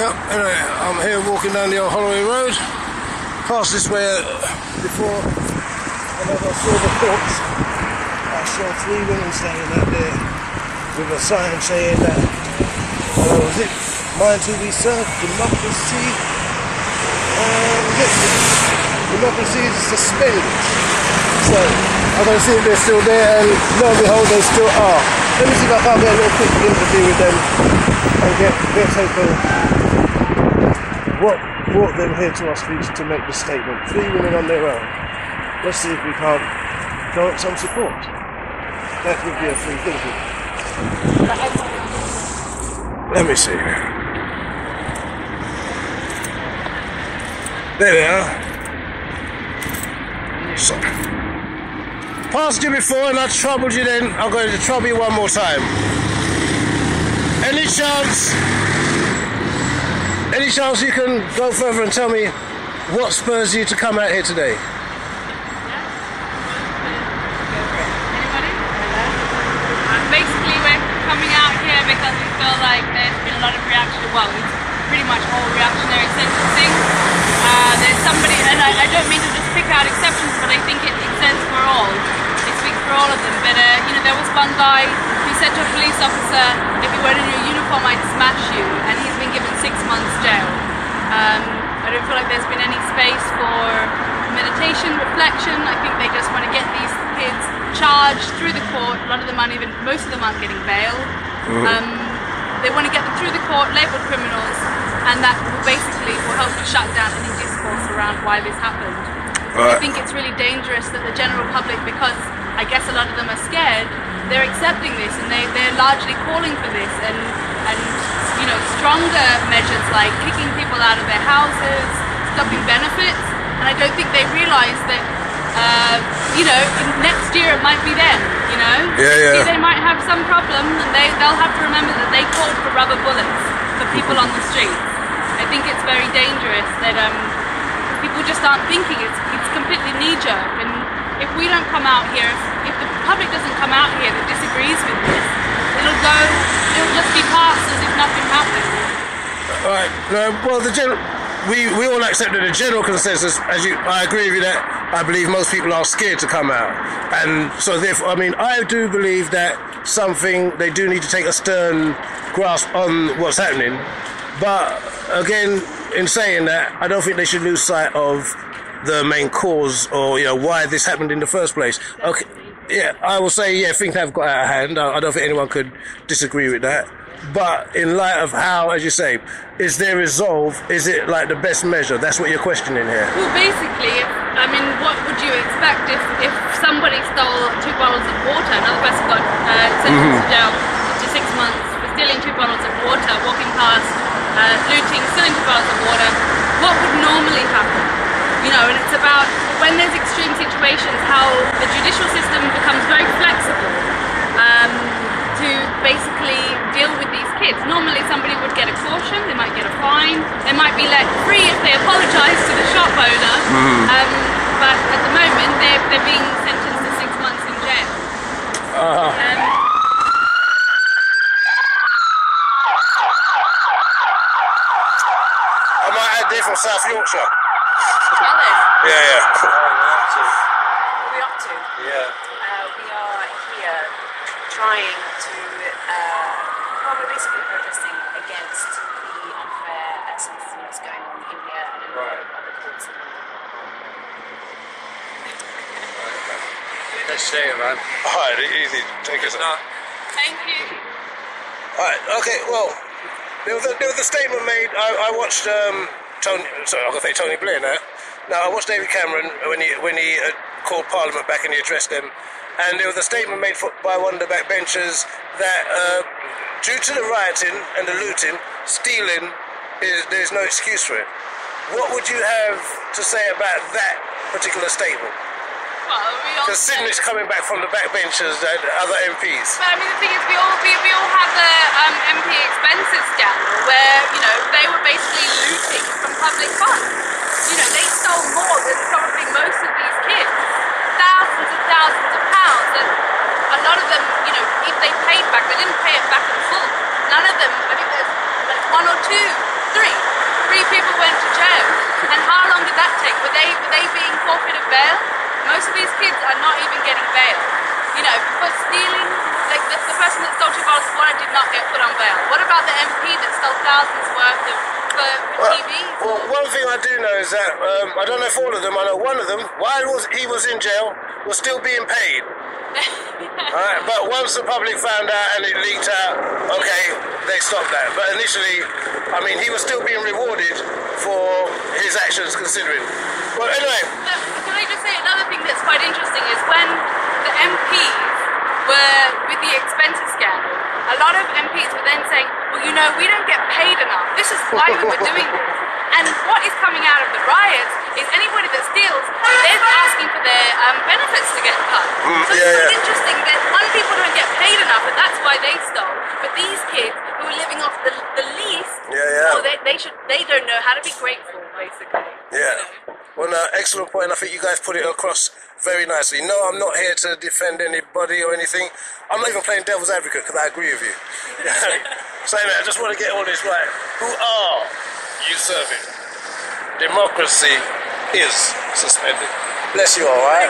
Yep, anyway, I'm here walking down the old Holloway Road. Past this way before, and as I saw the corpse, I saw 3 women standing out there with a sign saying that, was it mine to be served, democracy, democracy is suspended. So, I'm going to see if they're still there, and lo and behold, they still are. Let me see if I can get a little quick interview with them and get their take on what brought them here to our streets to make the statement. 3 women on their own. Let's see if we can't go up some support. That would be a free thinking. Let me see. There they are. So, passed you before and I troubled you then. I'm going to trouble you one more time. Any chance you can go further and tell me what spurs you to come out here today? Basically, we're coming out here because we feel like there's been a lot of reaction. Well, it's pretty much all reactionary sentencing. There's somebody, and I don't mean to just pick out exceptions, but I think it says for all. It speaks for all of them. But there was one guy who said to a police officer, "If you weren't in your uniform, I'd smash you," and he's been given 6 months jail. I don't feel like there's been any space for meditation, reflection. I think they just want to get these kids charged through the court. A lot of them aren't even, most of them aren't getting bail. They want to get them through the court, labelled criminals, and that basically will help to shut down any discourse around why this happened. I think it's really dangerous that the general public, because I guess a lot of them are scared, they're accepting this and they're largely calling for this, and you know, stronger measures like kicking people out of their houses, stopping benefits, and I don't think they realise that you know, next year it might be them, you know? Yeah. They might have some problem and they'll have to remember that they called for rubber bullets for people on the streets. I think it's very dangerous that people just aren't thinking. It's completely knee-jerk, and if we don't come out here, if the public doesn't come out here that disagrees with this, it'll just be passed as if nothing happened. Alright, well, we all accept that the general consensus, I agree with you that I believe most people are scared to come out, and so therefore, I mean, I do believe that they do need to take a stern grasp on what's happening, but again, in saying that, I don't think they should lose sight of the main cause, or you know, why this happened in the first place. Okay, yeah, I will say, yeah, things have got out of hand. I don't think anyone could disagree with that. But in light of how, as you say, is their resolve, is it like the best measure? That's what you're questioning here. Well, basically, I mean, what would you expect if somebody stole 2 bottles of water, another person got sentenced to jail to 6 months for stealing 2 bottles of water, walking past, looting, stealing 2 bottles of water? What would normally happen? You know, and it's about when there's extreme situations, how the judicial system becomes very flexible to basically deal with these kids. Normally somebody would get a caution, they might get a fine, they might be let free if they apologise to the shop owner, but at the moment they're being sentenced to 6 months in jail. I might add there from South Yorkshire. Yeah. What What are we up to? Yeah. We are here trying to, we're basically protesting against the unfair sentencing that's going on in here and in other courts in the world. Let's see it, man. Alright, easy. Take it. Thank you. Alright, okay, well, there was a statement made. I watched I'm going to say Tony Blair now. Now, I watched David Cameron when he called Parliament back and he addressed them. And there was a statement made by one of the backbenchers that due to the rioting and the looting, stealing, there's no excuse for it. What would you have to say about that particular statement? Well, Considering it's coming back from the backbenchers and other MPs. But I mean, the thing is, we all had the MP expenses scandal where, you know, they were basically looting from public funds. You know, they stole more than probably most of these kids. Thousands of pounds, and a lot of them, you know, if they paid back, they didn't pay it back in full. None of them, I think there's like 1 or 2 Three people went to jail. And how long did that take? Were they being forfeited bail? Most of these kids are not even getting bail. You know, for stealing, like the person that stole $2 for water did not get put on bail. What about the MP that stole thousands worth of for TVs? Well, one thing I do know is that I don't know if all of them. I know one of them, while he was in jail, was still being paid. Alright, but once the public found out and it leaked out, okay, they stopped that. But initially, I mean, he was still being rewarded for his actions considering. Well, anyway. Can I just say another thing that's quite interesting is when the MPs were with the expenses scandal, a lot of MPs were then saying, well, you know, we don't get paid enough. This is why we were doing this. And what is coming out of the riots is anybody that steals, they're asking for their benefits to get cut. So it's interesting that one, people don't get paid enough, and that's why they stole. But these kids who are living off the least, well, they don't know how to be grateful, basically. Yeah. Well, no, excellent point. I think you guys put it across very nicely. No, I'm not here to defend anybody or anything. I'm not even playing devil's advocate because I agree with you. So anyway, I just want to get all this right. Who are you serving? Democracy is suspended. Bless you all, right?